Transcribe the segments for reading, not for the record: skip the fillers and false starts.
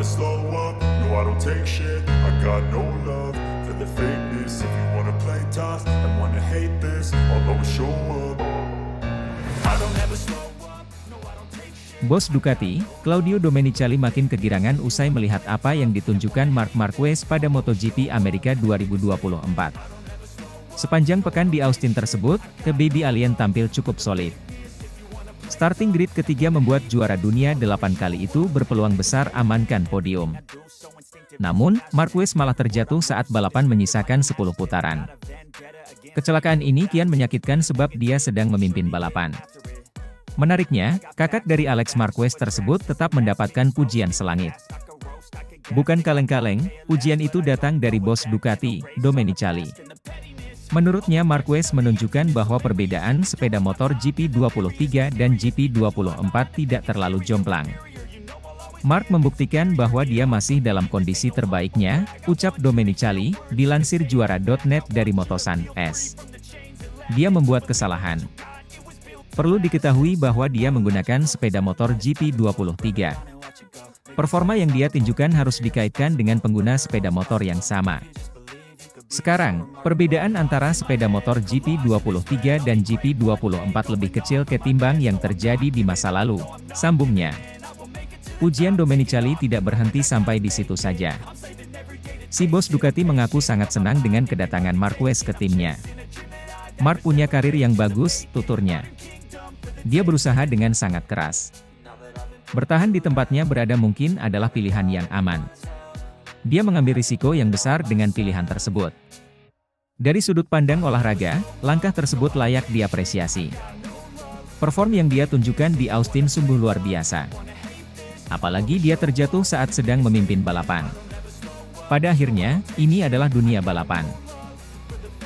slow up, no I don't take shit. I got no love for the fakeness. If you wanna play tough and wanna hate this, I'll always show up. I don't ever slow up, no I don't take shit. Bos Ducati, Claudio Domenicali makin kegirangan usai melihat apa yang ditunjukkan Marc Marquez pada MotoGP Amerika 2024. Sepanjang pekan di Austin tersebut, The Baby Alien tampil cukup solid. Starting grid ketiga membuat juara dunia 8 kali itu berpeluang besar amankan podium. Namun, Marquez malah terjatuh saat balapan menyisakan 10 putaran. Kecelakaan ini kian menyakitkan sebab dia sedang memimpin balapan. Menariknya, kakak dari Alex Marquez tersebut tetap mendapatkan pujian selangit. Bukan kaleng-kaleng, pujian itu datang dari bos Ducati, Domenicali. Menurutnya Marquez menunjukkan bahwa perbedaan sepeda motor GP23 dan GP24 tidak terlalu jomplang. Marc membuktikan bahwa dia masih dalam kondisi terbaiknya, ucap Domenicali, dilansir juara.net dari Motosan S. Dia membuat kesalahan. Perlu diketahui bahwa dia menggunakan sepeda motor GP23. Performa yang dia tunjukkan harus dikaitkan dengan pengguna sepeda motor yang sama. Sekarang, perbedaan antara sepeda motor GP23 dan GP24 lebih kecil ketimbang yang terjadi di masa lalu, sambungnya. Pujian Domenicali tidak berhenti sampai di situ saja. Si bos Ducati mengaku sangat senang dengan kedatangan Marquez ke timnya. Marc punya karir yang bagus, tuturnya. Dia berusaha dengan sangat keras. Bertahan di tempatnya berada mungkin adalah pilihan yang aman. Dia mengambil risiko yang besar dengan pilihan tersebut. Dari sudut pandang olahraga, langkah tersebut layak diapresiasi. Perform yang dia tunjukkan di Austin sungguh luar biasa. Apalagi dia terjatuh saat sedang memimpin balapan. Pada akhirnya, ini adalah dunia balapan.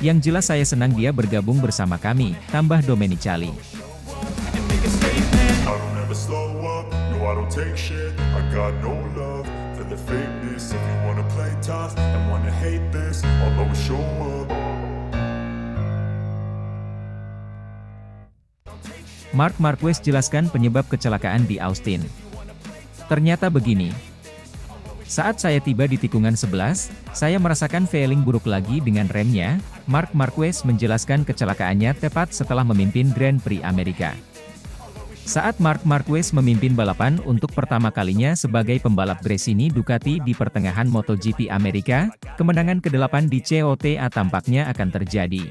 Yang jelas saya senang dia bergabung bersama kami, tambah Domenicali. I don't ever slow up, no I don't take shit. I got no love for the fakeness. If you wanna play tough and wanna hate this, I'll always show up. Marc Marquez jelaskan penyebab kecelakaan di Austin. Ternyata begini. Saat saya tiba di tikungan 11, saya merasakan feeling buruk lagi dengan remnya. Marc Marquez menjelaskan kecelakaannya tepat setelah memimpin Grand Prix Amerika. Saat Marc Marquez memimpin balapan untuk pertama kalinya sebagai pembalap Gresini Ducati di pertengahan MotoGP Amerika, kemenangan ke-8 di COTA tampaknya akan terjadi.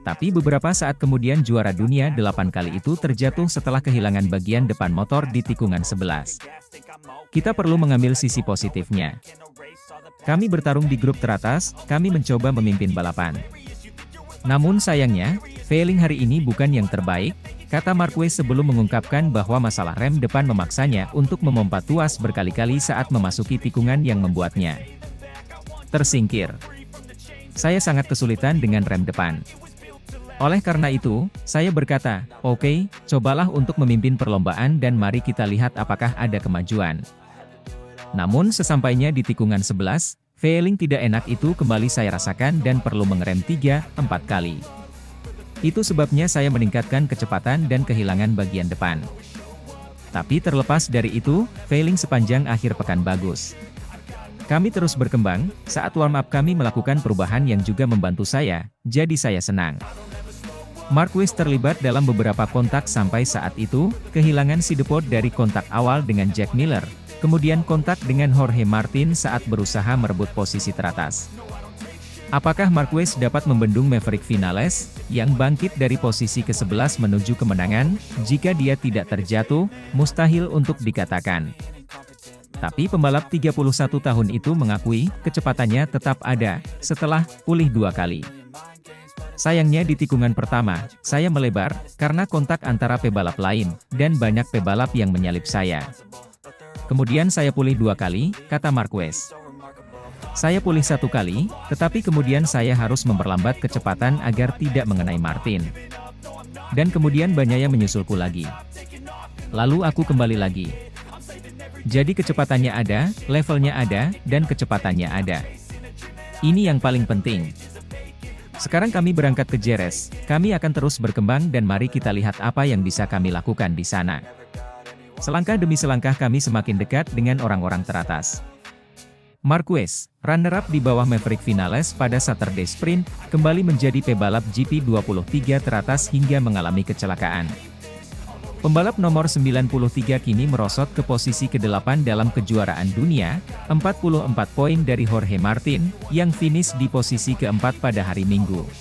Tapi beberapa saat kemudian juara dunia 8 kali itu terjatuh setelah kehilangan bagian depan motor di tikungan 11. Kita perlu mengambil sisi positifnya. Kami bertarung di grup teratas, kami mencoba memimpin balapan. Namun sayangnya, feeling hari ini bukan yang terbaik, kata Marquez sebelum mengungkapkan bahwa masalah rem depan memaksanya untuk memompa tuas berkali-kali saat memasuki tikungan yang membuatnya tersingkir. Saya sangat kesulitan dengan rem depan. Oleh karena itu, saya berkata, oke, cobalah untuk memimpin perlombaan dan mari kita lihat apakah ada kemajuan. Namun sesampainya di tikungan 11, feeling tidak enak itu kembali saya rasakan dan perlu mengerem 3-4 kali. Itu sebabnya saya meningkatkan kecepatan dan kehilangan bagian depan. Tapi terlepas dari itu, feeling sepanjang akhir pekan bagus. Kami terus berkembang, saat warm up kami melakukan perubahan yang juga membantu saya, jadi saya senang. Marquez terlibat dalam beberapa kontak sampai saat itu, kehilangan si depot dari kontak awal dengan Jack Miller, kemudian kontak dengan Jorge Martin saat berusaha merebut posisi teratas. Apakah Marquez dapat membendung Maverick Vinales, yang bangkit dari posisi ke-11 menuju kemenangan? Jika dia tidak terjatuh, mustahil untuk dikatakan. Tapi pembalap 31 tahun itu mengakui, kecepatannya tetap ada, setelah pulih 2 kali. Sayangnya di tikungan pertama, saya melebar, karena kontak antara pebalap lain, dan banyak pebalap yang menyalip saya. Kemudian saya pulih 2 kali, kata Marquez. Saya pulih 1 kali, tetapi kemudian saya harus memperlambat kecepatan agar tidak mengenai Martin. Dan kemudian Bagnaia menyusulku lagi. Lalu aku kembali lagi. Jadi kecepatannya ada, levelnya ada, dan kecepatannya ada. Ini yang paling penting. Sekarang kami berangkat ke Jerez, kami akan terus berkembang dan mari kita lihat apa yang bisa kami lakukan di sana. Selangkah demi selangkah kami semakin dekat dengan orang-orang teratas. Marquez, runner-up di bawah Maverick Vinales pada Saturday Sprint, kembali menjadi pebalap GP23 teratas hingga mengalami kecelakaan. Pembalap nomor 93 kini merosot ke posisi ke-8 dalam kejuaraan dunia, 44 poin dari Jorge Martin, yang finish di posisi keempat pada hari Minggu. I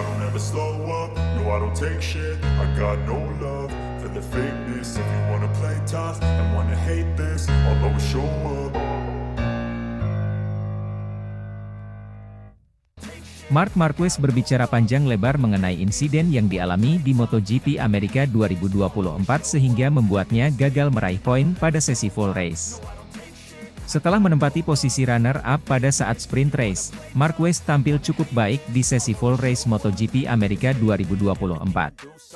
don't ever slow up, no I don't take shit. I got no love for the fakeness. If you wanna play tough and wanna hate this, I'll always show up. Marc Marquez berbicara panjang lebar mengenai insiden yang dialami di MotoGP Amerika 2024 sehingga membuatnya gagal meraih poin pada sesi full race. Setelah menempati posisi runner-up pada saat sprint race, Marquez tampil cukup baik di sesi full race MotoGP Amerika 2024.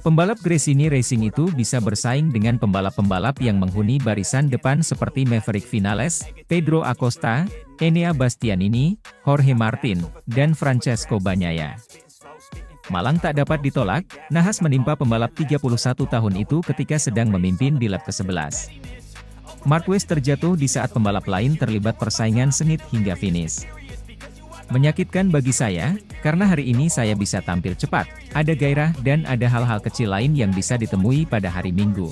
Pembalap Gresini Racing itu bisa bersaing dengan pembalap-pembalap yang menghuni barisan depan seperti Maverick Vinales, Pedro Acosta, Enea Bastianini, Jorge Martin, dan Francesco Bagnaia. Malang tak dapat ditolak, nahas menimpa pembalap 31 tahun itu ketika sedang memimpin di lap ke-11. Marquez terjatuh di saat pembalap lain terlibat persaingan sengit hingga finish. Menyakitkan bagi saya, karena hari ini saya bisa tampil cepat, ada gairah dan ada hal-hal kecil lain yang bisa ditemui pada hari Minggu.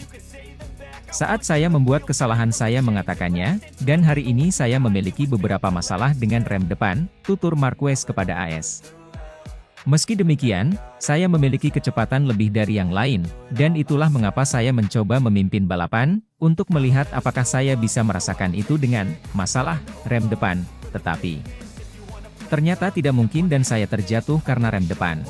Saat saya membuat kesalahan saya mengatakannya, dan hari ini saya memiliki beberapa masalah dengan rem depan, tutur Marquez kepada AS. Meski demikian, saya memiliki kecepatan lebih dari yang lain, dan itulah mengapa saya mencoba memimpin balapan, untuk melihat apakah saya bisa merasakan itu dengan masalah rem depan, tetapi ternyata tidak mungkin dan saya terjatuh karena rem depan.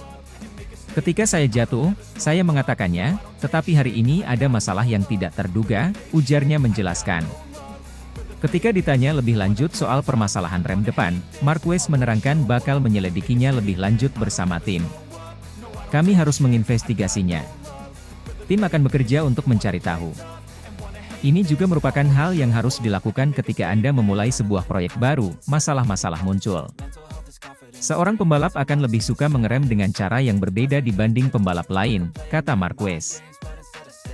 Ketika saya jatuh, saya mengatakannya, tetapi hari ini ada masalah yang tidak terduga, ujarnya menjelaskan. Ketika ditanya lebih lanjut soal permasalahan rem depan, Marquez menerangkan bakal menyelidikinya lebih lanjut bersama tim. Kami harus menginvestigasinya. Tim akan bekerja untuk mencari tahu. Ini juga merupakan hal yang harus dilakukan ketika Anda memulai sebuah proyek baru, masalah-masalah muncul. Seorang pembalap akan lebih suka mengerem dengan cara yang berbeda dibanding pembalap lain, kata Marquez.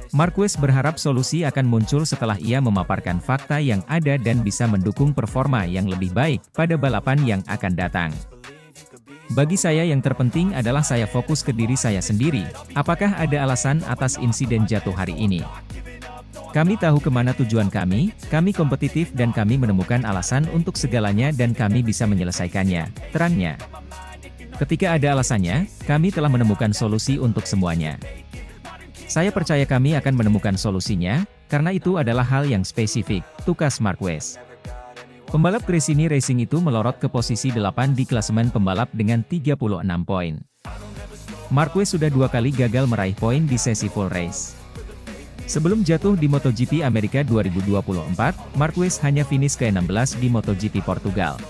Marquez berharap solusi akan muncul setelah ia memaparkan fakta yang ada dan bisa mendukung performa yang lebih baik pada balapan yang akan datang. Bagi saya yang terpenting adalah saya fokus ke diri saya sendiri, apakah ada alasan atas insiden jatuh hari ini. Kami tahu kemana tujuan kami kompetitif dan kami menemukan alasan untuk segalanya dan kami bisa menyelesaikannya, terangnya. Ketika ada alasannya, kami telah menemukan solusi untuk semuanya. Saya percaya kami akan menemukan solusinya, karena itu adalah hal yang spesifik, tukas Marquez. Pembalap Gresini Racing itu melorot ke posisi 8 di klasemen pembalap dengan 36 poin. Marquez sudah 2 kali gagal meraih poin di sesi full race. Sebelum jatuh di MotoGP Amerika 2024, Marquez hanya finish ke-16 di MotoGP Portugal.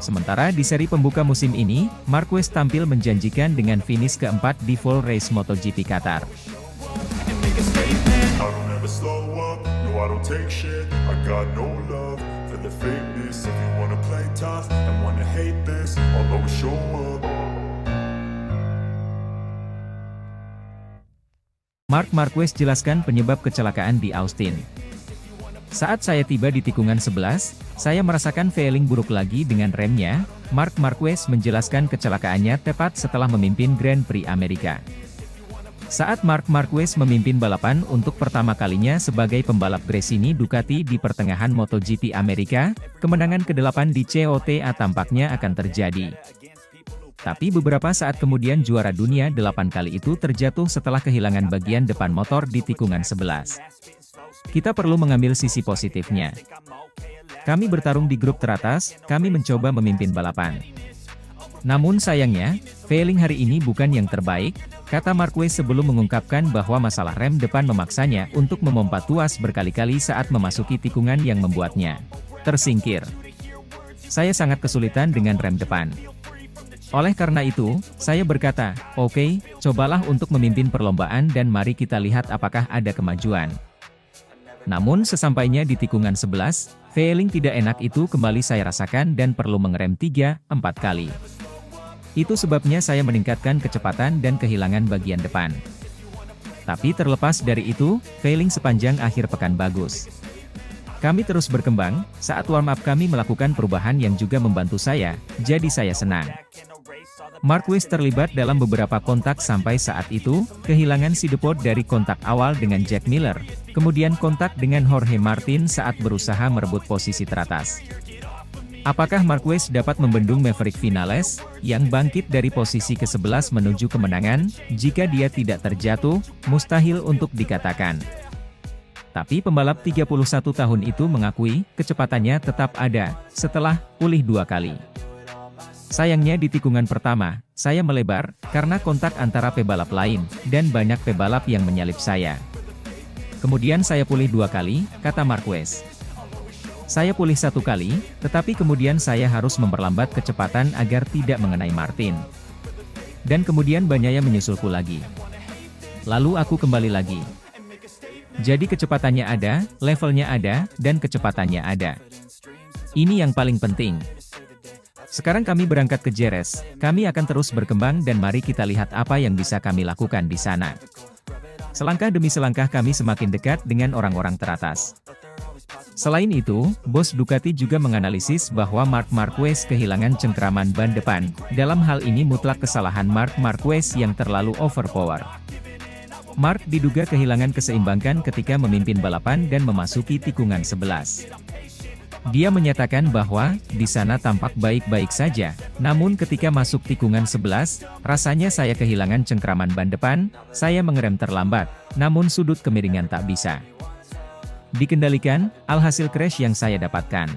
Sementara di seri pembuka musim ini, Marquez tampil menjanjikan dengan finish keempat di full race MotoGP Qatar. Marc Marquez jelaskan penyebab kecelakaan di Austin. Saat saya tiba di tikungan 11, saya merasakan feeling buruk lagi dengan remnya. Marc Marquez menjelaskan kecelakaannya tepat setelah memimpin Grand Prix Amerika. Saat Marc Marquez memimpin balapan untuk pertama kalinya sebagai pembalap Gresini Ducati di pertengahan MotoGP Amerika, kemenangan ke-8 di COTA tampaknya akan terjadi. Tapi beberapa saat kemudian juara dunia 8 kali itu terjatuh setelah kehilangan bagian depan motor di tikungan 11. Kita perlu mengambil sisi positifnya. Kami bertarung di grup teratas, kami mencoba memimpin balapan. Namun sayangnya, feeling hari ini bukan yang terbaik, kata Marquez sebelum mengungkapkan bahwa masalah rem depan memaksanya untuk memompa tuas berkali-kali saat memasuki tikungan yang membuatnya tersingkir. Saya sangat kesulitan dengan rem depan. Oleh karena itu, saya berkata, oke, cobalah untuk memimpin perlombaan dan mari kita lihat apakah ada kemajuan. Namun sesampainya di tikungan 11, feeling tidak enak itu kembali saya rasakan dan perlu mengerem 3-4 kali. Itu sebabnya saya meningkatkan kecepatan dan kehilangan bagian depan. Tapi terlepas dari itu, feeling sepanjang akhir pekan bagus. Kami terus berkembang, saat warm up kami melakukan perubahan yang juga membantu saya, jadi saya senang. Marquez terlibat dalam beberapa kontak sampai saat itu, kehilangan si depot dari kontak awal dengan Jack Miller, kemudian kontak dengan Jorge Martin saat berusaha merebut posisi teratas. Apakah Marquez dapat membendung Maverick Vinales, yang bangkit dari posisi ke-11 menuju kemenangan? Jika dia tidak terjatuh, mustahil untuk dikatakan. Tapi pembalap 31 tahun itu mengakui, kecepatannya tetap ada, setelah pulih 2 kali. Sayangnya di tikungan pertama, saya melebar, karena kontak antara pebalap lain, dan banyak pebalap yang menyalip saya. Kemudian saya pulih 2 kali, kata Marquez. Saya pulih 1 kali, tetapi kemudian saya harus memperlambat kecepatan agar tidak mengenai Martin. Dan kemudian Bagnaia menyusulku lagi. Lalu aku kembali lagi. Jadi kecepatannya ada, levelnya ada, dan kecepatannya ada. Ini yang paling penting. Sekarang kami berangkat ke Jerez, kami akan terus berkembang dan mari kita lihat apa yang bisa kami lakukan di sana. Selangkah demi selangkah kami semakin dekat dengan orang-orang teratas. Selain itu, bos Ducati juga menganalisis bahwa Marc Marquez kehilangan cengkraman ban depan. Dalam hal ini mutlak kesalahan Marc Marquez yang terlalu overpower. Marc diduga kehilangan keseimbangan ketika memimpin balapan dan memasuki tikungan 11. Dia menyatakan bahwa, di sana tampak baik-baik saja, namun ketika masuk tikungan 11, rasanya saya kehilangan cengkraman ban depan, saya mengerem terlambat, namun sudut kemiringan tak bisa dikendalikan, alhasil crash yang saya dapatkan.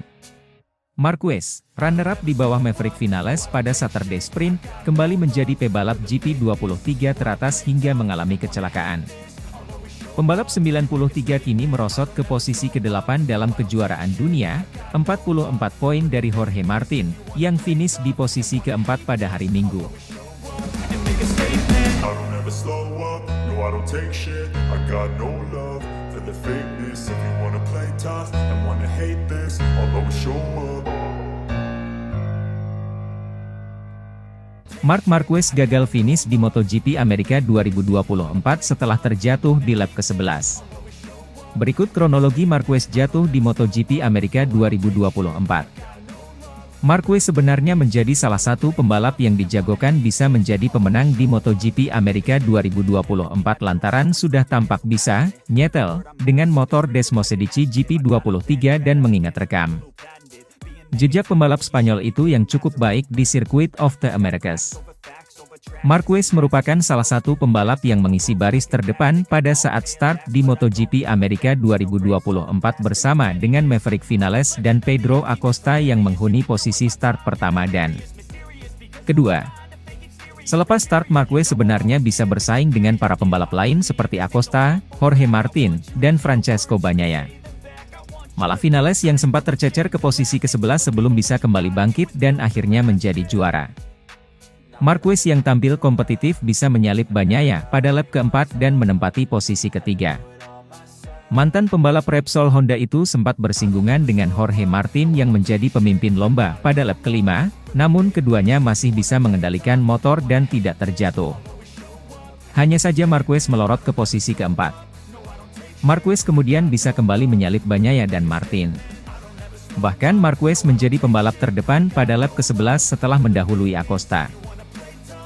Marquez, runner-up di bawah Maverick Vinales pada Saturday Sprint, kembali menjadi pebalap GP23 teratas hingga mengalami kecelakaan. Pembalap 93 kini merosot ke posisi ke-8 dalam kejuaraan dunia, 44 poin dari Jorge Martin, yang finish di posisi ke-4 pada hari Minggu. I don't ever slow up, no I don't take shit. I got no love for the fakeness. If you wanna play tough and wanna hate this, I'll always show up. Marc Marquez gagal finish di MotoGP Amerika 2024 setelah terjatuh di lap ke-11. Berikut kronologi Marquez jatuh di MotoGP Amerika 2024. Marquez sebenarnya menjadi salah satu pembalap yang dijagokan bisa menjadi pemenang di MotoGP Amerika 2024 lantaran sudah tampak bisa nyetel dengan motor Desmosedici GP23 dan mengingat rekam jejak pembalap Spanyol itu yang cukup baik di Circuit of the Americas. Marquez merupakan salah satu pembalap yang mengisi baris terdepan pada saat start di MotoGP Amerika 2024 bersama dengan Maverick Vinales dan Pedro Acosta yang menghuni posisi start pertama dan kedua. Selepas start Marquez sebenarnya bisa bersaing dengan para pembalap lain seperti Acosta, Jorge Martin, dan Francesco Bagnaia. Malah Vinales yang sempat tercecer ke posisi ke-11 sebelum bisa kembali bangkit dan akhirnya menjadi juara. Marquez yang tampil kompetitif bisa menyalip Bagnaia pada lap keempat dan menempati posisi ketiga. Mantan pembalap Repsol Honda itu sempat bersinggungan dengan Jorge Martin yang menjadi pemimpin lomba pada lap kelima, namun keduanya masih bisa mengendalikan motor dan tidak terjatuh. Hanya saja Marquez melorot ke posisi keempat. Marquez kemudian bisa kembali menyalip Bagnaia dan Martin. Bahkan Marquez menjadi pembalap terdepan pada lap ke-11 setelah mendahului Acosta.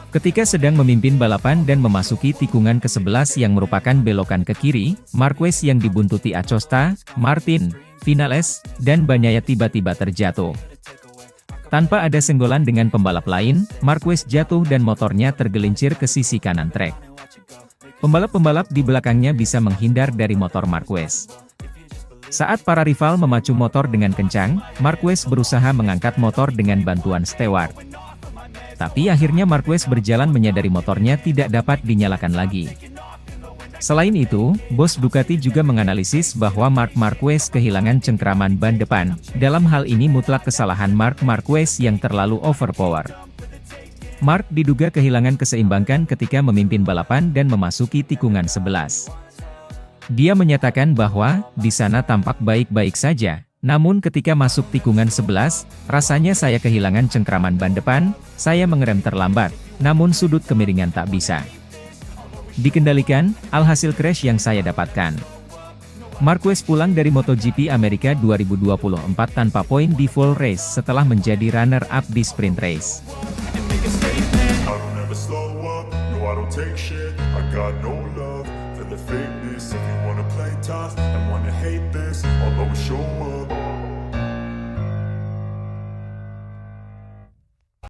Ketika sedang memimpin balapan dan memasuki tikungan ke-11 yang merupakan belokan ke kiri, Marquez yang dibuntuti Acosta, Martin, Vinales, dan Bagnaia tiba-tiba terjatuh. Tanpa ada senggolan dengan pembalap lain, Marquez jatuh dan motornya tergelincir ke sisi kanan trek. Pembalap-pembalap di belakangnya bisa menghindar dari motor Marquez. Saat para rival memacu motor dengan kencang, Marquez berusaha mengangkat motor dengan bantuan steward. Tapi akhirnya Marquez berjalan menyadari motornya tidak dapat dinyalakan lagi. Selain itu, bos Ducati juga menganalisis bahwa Marc Marquez kehilangan cengkraman ban depan. Dalam hal ini mutlak kesalahan Marc Marquez yang terlalu overpower. Marc diduga kehilangan keseimbangan ketika memimpin balapan dan memasuki tikungan 11. Dia menyatakan bahwa, di sana tampak baik-baik saja, namun ketika masuk tikungan 11, rasanya saya kehilangan cengkraman ban depan, saya mengerem terlambat, namun sudut kemiringan tak bisa Dikendalikan, alhasil crash yang saya dapatkan. Marquez pulang dari MotoGP Amerika 2024 tanpa poin di full race setelah menjadi runner-up di sprint race. I don't ever slow up, no I don't take shit. I got no love for the fakeness. If you wanna play tough and wanna hate this, I'll always show up.